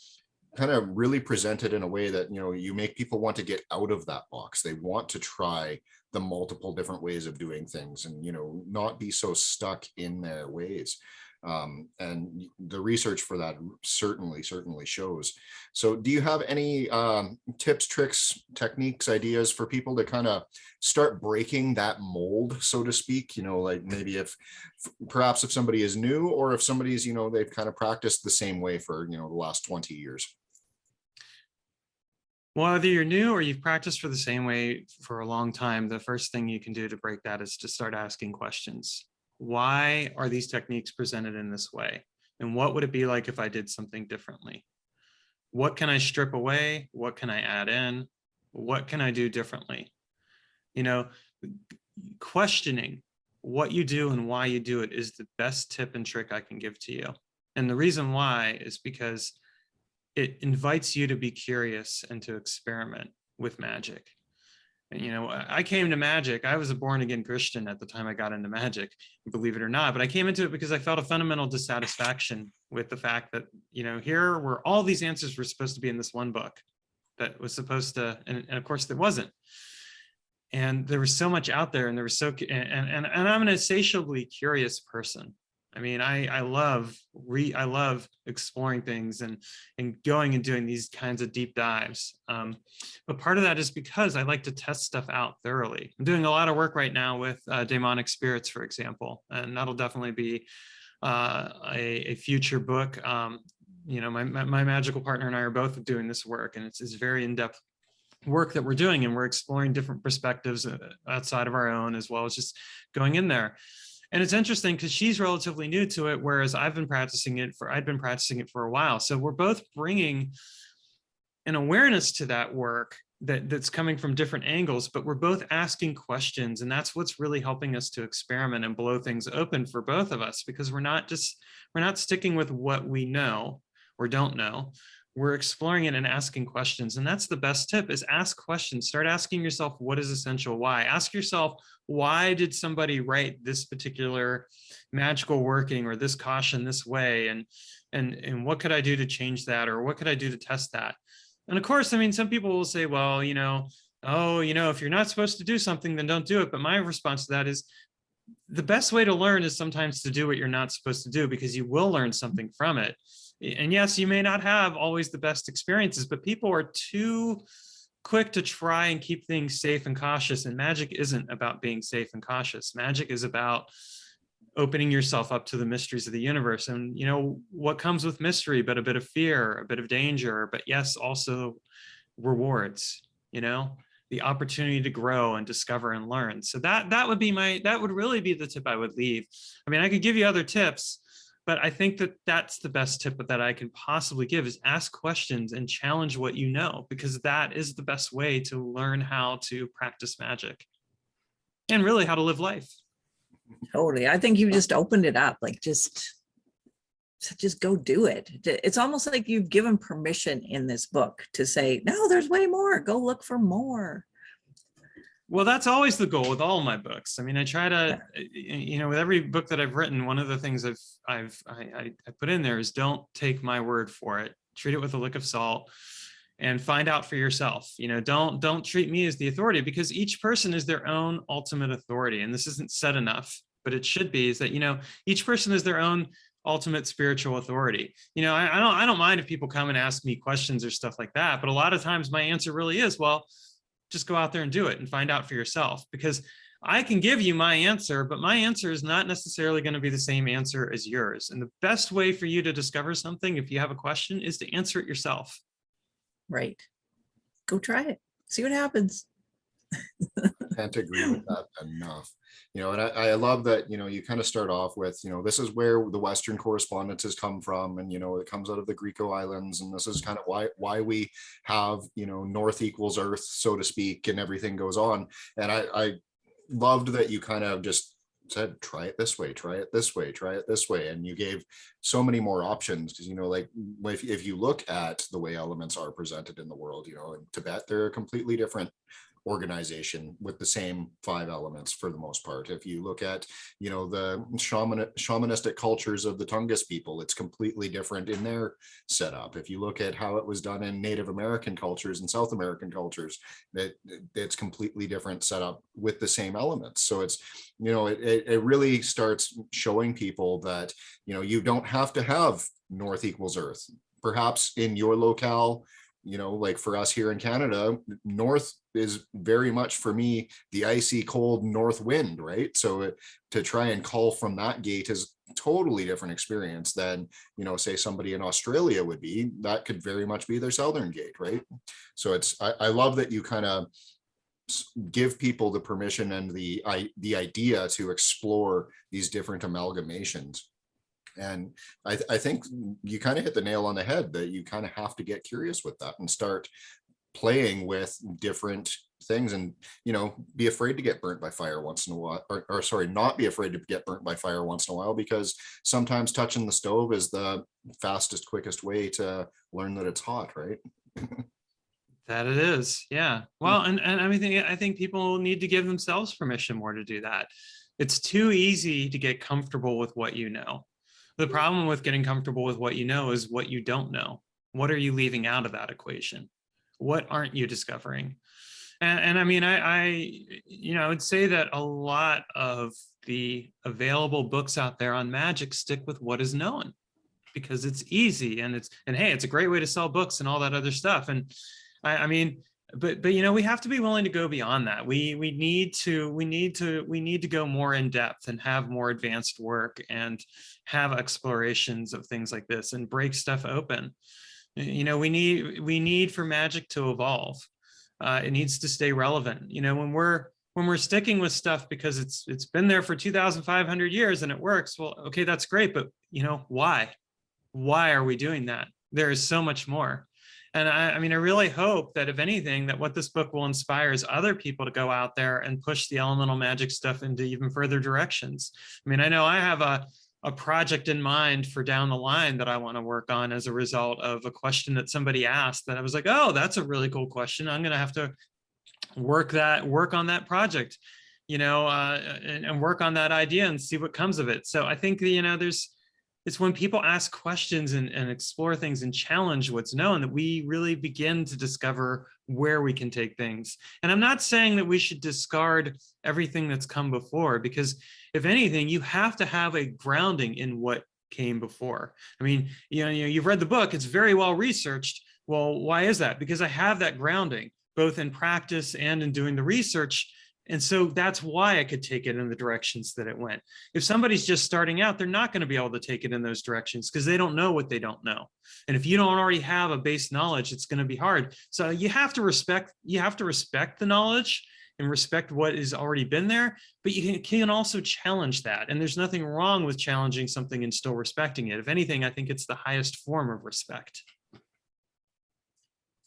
kind of really present it in a way that you make people want to get out of that box. They want to try the multiple different ways of doing things, and not be so stuck in their ways. And the research for that certainly shows. So do you have any tips, tricks, techniques, ideas for people to kind of start breaking that mold, so to speak? Like maybe if somebody is new, or if somebody's they've kind of practiced the same way for the last 20 years. Well, whether you're new or you've practiced for the same way for a long time, the first thing you can do to break that is to start asking questions. Why are these techniques presented in this way? And what would it be like if I did something differently? What can I strip away? What can I add in? What can I do differently? Questioning what you do and why you do it is the best tip and trick I can give to you. And the reason why is because it invites you to be curious and to experiment with magic. And, I came to magic. I was a born again Christian at the time I got into magic, believe it or not, but I came into it because I felt a fundamental dissatisfaction with the fact that, here were all these answers were supposed to be in this one book that was supposed to, and of course there wasn't. And there was so much out there, and there was and I'm an insatiably curious person. I mean, I love exploring things and going and doing these kinds of deep dives. But part of that is because I like to test stuff out thoroughly. I'm doing a lot of work right now with demonic spirits, for example, and that'll definitely be a future book. My magical partner and I are both doing this work, and it's very in-depth work that we're doing, and we're exploring different perspectives outside of our own, as well as just going in there. And it's interesting because she's relatively new to it, whereas I'd been practicing it for a while. So we're both bringing an awareness to that work that's coming from different angles, but we're both asking questions. And that's what's really helping us to experiment and blow things open for both of us, because we're not sticking with what we know or don't know. We're exploring it and asking questions. And that's the best tip, is ask questions. Start asking yourself, what is essential? Why? Ask yourself, why did somebody write this particular magical working or this caution this way? And what could I do to change that? Or what could I do to test that? And of course, I mean, some people will say, well, if you're not supposed to do something, then don't do it. But my response to that is, the best way to learn is sometimes to do what you're not supposed to do, because you will learn something from it. And yes, you may not have always the best experiences, but people are too quick to try and keep things safe and cautious. And magic isn't about being safe and cautious. Magic is about opening yourself up to the mysteries of the universe. And what comes with mystery, but a bit of fear, a bit of danger, but yes, also rewards, the opportunity to grow and discover and learn. So that would really be the tip I would leave. I mean, I could give you other tips, but I think that's the best tip that I can possibly give, is ask questions and challenge what you know, because that is the best way to learn how to practice magic and really how to live life. Totally. I think you just opened it up, like just go do it. It's almost like you've given permission in this book to say, no, there's way more. Go look for more. Well, that's always the goal with all of my books. I mean, I try to, with every book that I've written, one of the things I put in there is, don't take my word for it. Treat it with a lick of salt and find out for yourself. Don't treat me as the authority, because each person is their own ultimate authority. And this isn't said enough, but it should be, is that, each person is their own ultimate spiritual authority. I don't mind if people come and ask me questions or stuff like that, but a lot of times my answer really is, well, just go out there and do it and find out for yourself, because I can give you my answer, but my answer is not necessarily going to be the same answer as yours. And the best way for you to discover something, if you have a question, is to answer it yourself. Right. Go try it. See what happens. Can't agree with that enough. And I love that, you kind of start off with, this is where the Western correspondences come from. And, it comes out of the Greco islands. And this is kind of why we have, north equals earth, so to speak, and everything goes on. And I loved that you kind of just said, try it this way, try it this way, try it this way. And you gave so many more options because, like if you look at the way elements are presented in the world, in Tibet, they're a completely different organization with the same 5 elements for the most part. If you look at, the shamanistic cultures of the Tungus people, it's completely different in their setup. If you look at how it was done in Native American cultures and South American cultures, it's completely different setup with the same elements. So it's, it really starts showing people that, you don't have to have north equals earth. Perhaps in your locale, like for us here in Canada, north is very much for me the icy cold north wind, right? So to try and call from that gate is totally different experience than, say somebody in Australia would be. That could very much be their southern gate, right? So I love that you kind of give people the permission and the idea to explore these different amalgamations. And I think you kind of hit the nail on the head that you kind of have to get curious with that and start playing with different things and, be afraid to get burnt by fire once in a while, or sorry, not be afraid to get burnt by fire once in a while, because sometimes touching the stove is the fastest, quickest way to learn that it's hot, right? That it is. Yeah. Well, and I think people need to give themselves permission more to do that. It's too easy to get comfortable with what you know. The problem with getting comfortable with what you know is what you don't know. What are you leaving out of that equation? What aren't you discovering? And I mean, I would say that a lot of the available books out there on magic stick with what is known because it's easy and hey, it's a great way to sell books and all that other stuff. And I mean, but we have to be willing to go beyond that. We need to go more in depth and have more advanced work and have explorations of things like this and break stuff open. We need for magic to evolve. It needs to stay relevant. When we're sticking with stuff because it's been there for 2,500 years and it works, well, okay, that's great, but why? Why are we doing that? There is so much more. And I mean, I really hope that if anything, that what this book will inspire is other people to go out there and push the elemental magic stuff into even further directions. I mean, I know I have a project in mind for down the line that I want to work on as a result of a question that somebody asked that I was like, oh, that's a really cool question. I'm going to have to work on that project, and work on that idea and see what comes of it. So I think, it's when people ask questions and explore things and challenge what's known that we really begin to discover where we can take things. And I'm not saying that we should discard everything that's come before, because if anything, you have to have a grounding in what came before. I mean, you've read the book, it's very well researched. Well, why is that? Because I have that grounding, both in practice and in doing the research. And so that's why I could take it in the directions that it went. If somebody's just starting out, they're not going to be able to take it in those directions because they don't know what they don't know. And if you don't already have a base knowledge, it's going to be hard. So you have to respect the knowledge and respect what has already been there, but you can also challenge that. And there's nothing wrong with challenging something and still respecting it. If anything, I think it's the highest form of respect.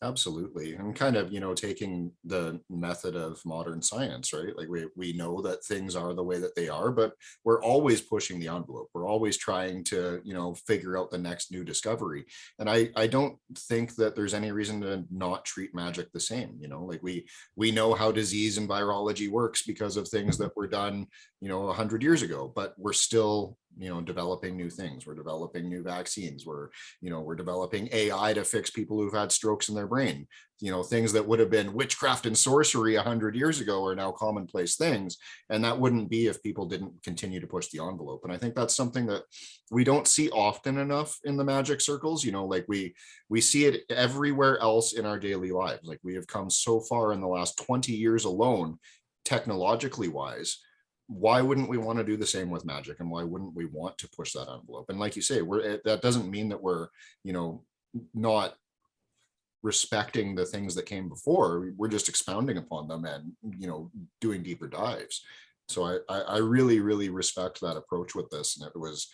Absolutely. And kind of, taking the method of modern science, right? Like we know that things are the way that they are, but we're always pushing the envelope. We're always trying to, figure out the next new discovery. And I don't think that there's any reason to not treat magic the same. Like we know how disease and virology works because of things that were done, 100 years ago, but we're still developing new things. We're developing new vaccines. We're developing AI to fix people who've had strokes in their brain. Things that would have been witchcraft and sorcery 100 years ago are now commonplace things. And that wouldn't be if people didn't continue to push the envelope. And I think that's something that we don't see often enough in the magic circles. Like we see it everywhere else in our daily lives. Like we have come so far in the last 20 years alone, technologically wise. Why wouldn't we want to do the same with magic, and why wouldn't we want to push that envelope? And like you say, that doesn't mean that we're not respecting the things that came before. We're just expounding upon them and doing deeper dives. So I really respect that approach with this. And it was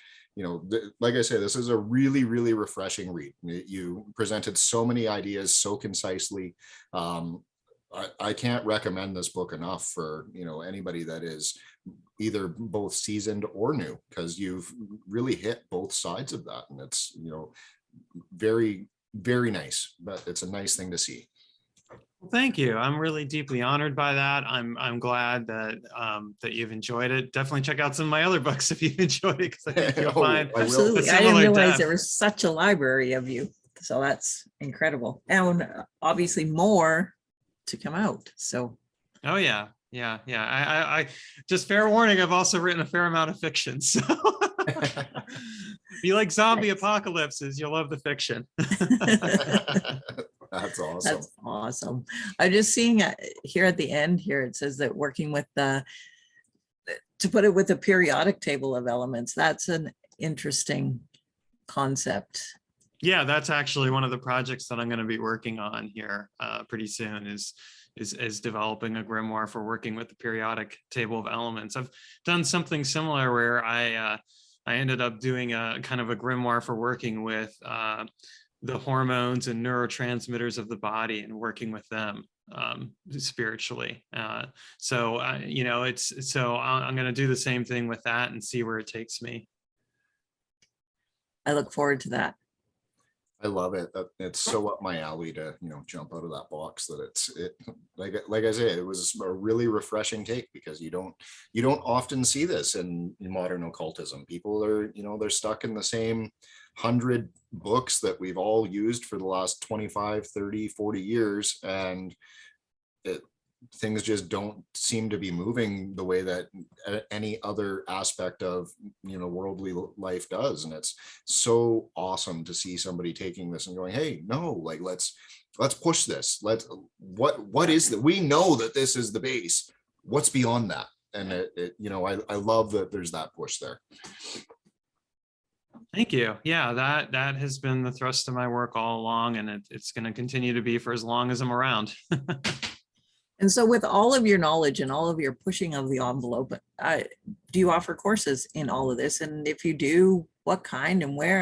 like I say, this is a really refreshing read. You presented so many ideas so concisely. I can't recommend this book enough for anybody that is either both seasoned or new, because you've really hit both sides of that. And it's, very, very nice, but it's a nice thing to see. Well, thank you. I'm really deeply honored by that. I'm glad that that you've enjoyed it. Definitely check out some of my other books if you've enjoyed it, because I think you'll find Absolutely. I didn't realize there was such a library of you. So that's incredible. And obviously more to come out. So. Oh yeah. Yeah. Yeah. I just fair warning, I've also written a fair amount of fiction. So if you like zombie apocalypses, you'll love the fiction. That's awesome. That's awesome. I'm just seeing here at the end here, it says that working with to put it with a periodic table of elements, that's an interesting concept. Yeah, that's actually one of the projects that I'm going to be working on here pretty soon is developing a grimoire for working with the periodic table of elements. I've done something similar where I ended up doing a kind of a grimoire for working with the hormones and neurotransmitters of the body and working with them spiritually. So I'm going to do the same thing with that and see where it takes me. I look forward to that. I love it. It's so up my alley to, jump out of that box, that it like I say, it was a really refreshing take, because you don't often see this in modern occultism. People are, they're stuck in the same 100 books that we've all used for the last 25, 30, 40 years. And things just don't seem to be moving the way that any other aspect of worldly life does. And it's so awesome to see somebody taking this and going, hey, no, like let's push this. What is that? We know that this is the base. What's beyond that? And I love that there's that push there. Thank you. Yeah, that has been the thrust of my work all along, and it's going to continue to be for as long as I'm around. And so with all of your knowledge and all of your pushing of the envelope, do you offer courses in all of this? And if you do, what kind and where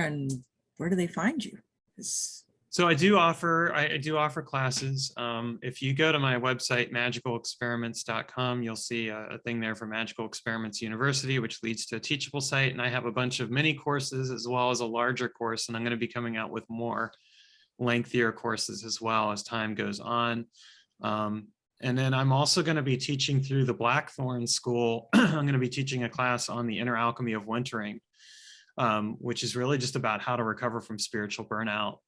do they find you? So I do offer classes. If you go to my website, magicalexperiments.com, you'll see a thing there for Magical Experiments University, which leads to a teachable site. And I have a bunch of mini courses as well as a larger course. And I'm going to be coming out with more lengthier courses as well as time goes on. And then I'm also going to be teaching through the Blackthorn School. I'm going to be teaching a class on the inner alchemy of wintering, which is really just about how to recover from spiritual burnout.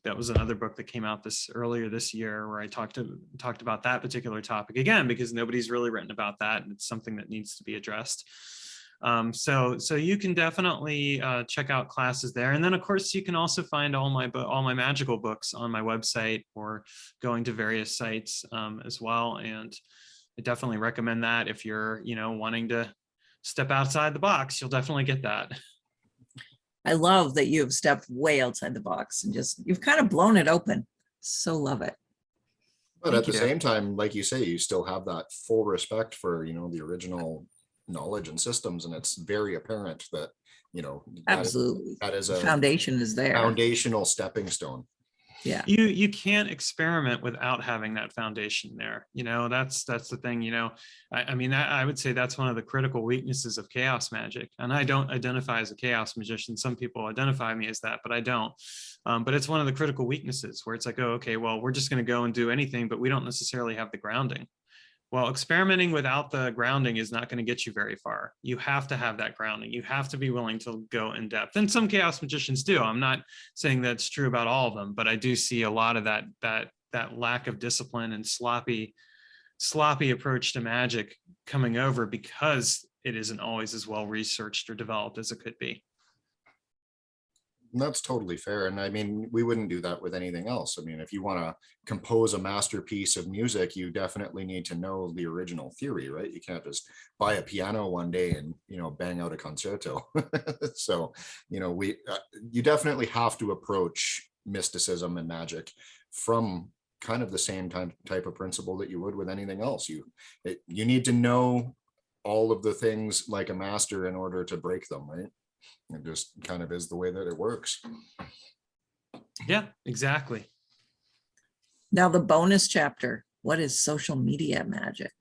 That was another book that came out earlier this year, where I talked about that particular topic again, because nobody's really written about that, and it's something that needs to be addressed. So you can definitely check out classes there. And then of course you can also find all my magical books on my website, or going to various sites as well. And I definitely recommend that if you're, wanting to step outside the box, you'll definitely get that. I love that you have stepped way outside the box and you've kind of blown it open. So love it. But at the same time, like you say, you still have that full respect for, the original knowledge and systems, and it's very apparent that absolutely that is a foundation is there, foundational stepping stone. Yeah, you can't experiment without having that foundation there. That's the thing. I would say that's one of the critical weaknesses of chaos magic. And I don't identify as a chaos magician. Some people identify me as that, but I don't. But it's one of the critical weaknesses, where it's like, oh, okay, well, we're just going to go and do anything, but we don't necessarily have the grounding. Well, experimenting without the grounding is not going to get you very far. You have to have that grounding. You have to be willing to go in depth. And some chaos magicians do. I'm not saying that's true about all of them, but I do see a lot of that lack of discipline and sloppy approach to magic coming over, because it isn't always as well researched or developed as it could be. That's totally fair. And I mean, we wouldn't do that with anything else. I mean, if you want to compose a masterpiece of music, you definitely need to know the original theory, right? You can't just buy a piano one day and, bang out a concerto. So, you definitely have to approach mysticism and magic from kind of the same type of principle that you would with anything else. You need to know all of the things like a master in order to break them, right? It just kind of is the way that it works. Yeah, exactly. Now the bonus chapter, what is social media magic?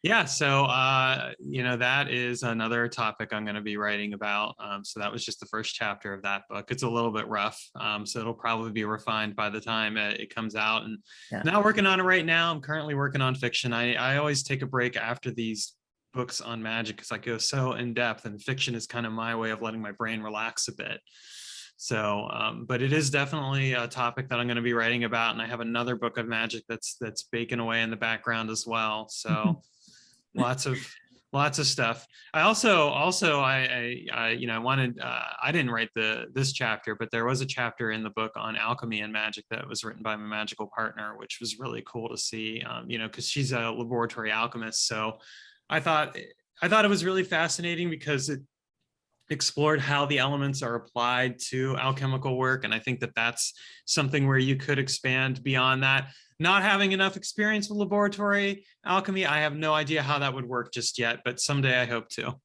Yeah, so that is another topic I'm going to be writing about. So that was just the first chapter of that book. It's a little bit rough, so it'll probably be refined by the time it comes out. And not working on it right now. I'm currently working on fiction. I always take a break after these books on magic because I go so in depth, and fiction is kind of my way of letting my brain relax a bit. So, but it is definitely a topic that I'm going to be writing about, and I have another book of magic that's baking away in the background as well. So, lots of stuff. I also I wanted I didn't write this chapter, but there was a chapter in the book on alchemy and magic that was written by my magical partner, which was really cool to see. Because she's a laboratory alchemist, so I thought it was really fascinating because it explored how the elements are applied to alchemical work. And I think that that's something where you could expand beyond that. Not having enough experience with laboratory alchemy, I have no idea how that would work just yet, but someday I hope to.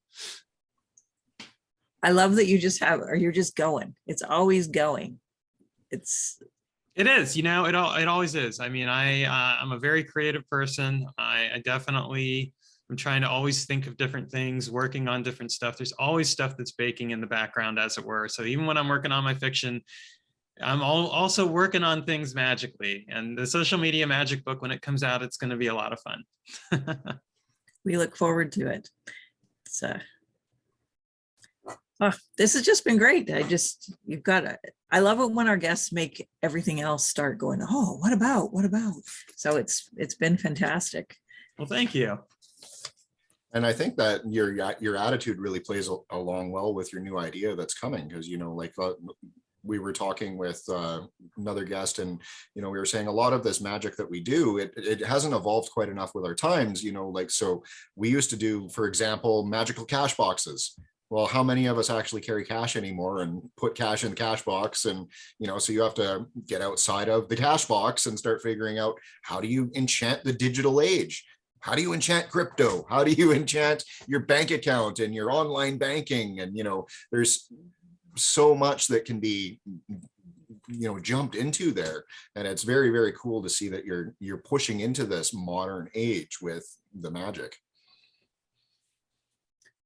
I love that you're just going. It's always going. It is, it always is. I mean, I'm a very creative person. I definitely, I'm trying to always think of different things, working on different stuff. There's always stuff that's baking in the background, as it were. So even when I'm working on my fiction, I'm also working on things magically. And the social media magic book, when it comes out, it's going to be a lot of fun. We look forward to it. This has just been great. I love it when our guests make everything else start going, oh, what about? So it's been fantastic. Well, thank you. And I think that your attitude really plays along well with your new idea that's coming, because, we were talking with another guest, and, we were saying a lot of this magic that we do, it hasn't evolved quite enough with our times, so we used to do, for example, magical cash boxes. Well, how many of us actually carry cash anymore and put cash in the cash box? And, so you have to get outside of the cash box and start figuring out, how do you enchant the digital age? How do you enchant crypto? How do you enchant your bank account and your online banking? And, there's so much that can be, jumped into there. And it's very, very cool to see that you're pushing into this modern age with the magic.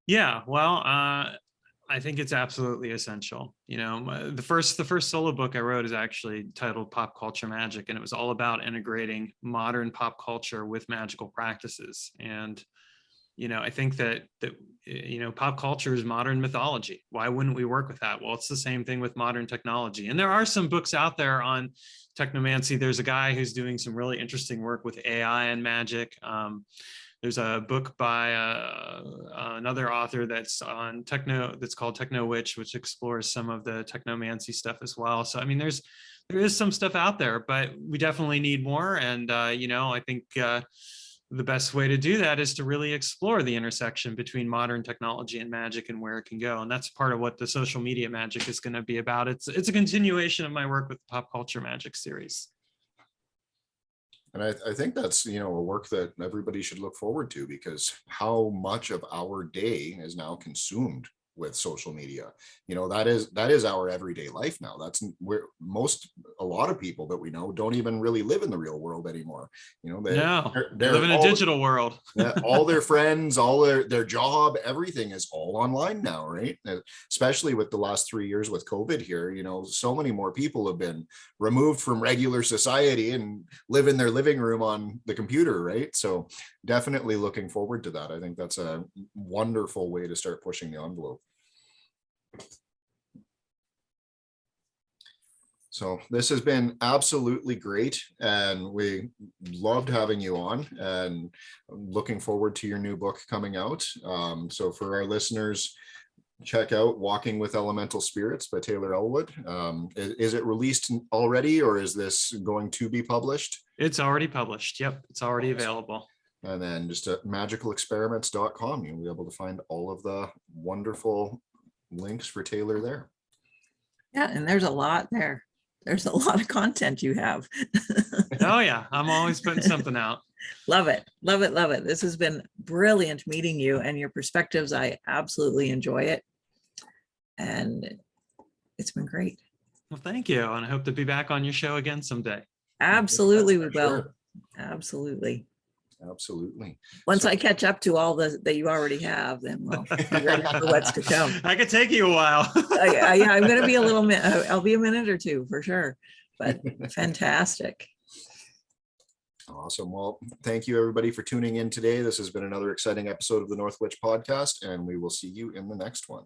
Yeah, well, I think it's absolutely essential. The first solo book I wrote is actually titled Pop Culture Magic, and it was all about integrating modern pop culture with magical practices. And I think that pop culture is modern mythology. Why wouldn't we work with that? Well, it's the same thing with modern technology. And there are some books out there on technomancy. There's a guy who's doing some really interesting work with AI and magic. There's a book by another author that's on techno, that's called Techno Witch, which explores some of the technomancy stuff as well. So, I mean, there is some stuff out there, but we definitely need more. And, I think the best way to do that is to really explore the intersection between modern technology and magic and where it can go. And that's part of what the social media magic is going to be about. It's a continuation of my work with the Pop Culture Magic series. And I think that's, a work that everybody should look forward to, because how much of our day is now consumed with social media. That is our everyday life now. That's where a lot of people that we know don't even really live in the real world anymore. They live in a digital world. All their friends, all their job, everything is all online now, right? Especially with the last 3 years with COVID here, so many more people have been removed from regular society and live in their living room on the computer, right? So definitely looking forward to that. I think that's a wonderful way to start pushing the envelope. So this has been absolutely great, and we loved having you on, and looking forward to your new book coming out. So for our listeners, check out Walking with Elemental Spirits by Taylor Ellwood. Is it released already, or is this going to be published? It's already published. Yep, it's already available. And then just at magicalexperiments.com, you'll be able to find all of the wonderful links for Taylor there. Yeah, and there's a lot there. There's a lot of content you have. Oh yeah, I'm always putting something out. Love it. This has been brilliant meeting you, and your perspectives. I absolutely enjoy it. And it's been great. Well, thank you. And I hope to be back on your show again someday. Absolutely, we will. Absolutely. Absolutely. Once So- I catch up to all that you already have, then we'll be ready for what's to come. I could take you a while. Yeah, I'm going to be a little I'll be a minute or two for sure, but fantastic. Awesome. Well, thank you everybody for tuning in today. This has been another exciting episode of the North Witch podcast, and we will see you in the next one.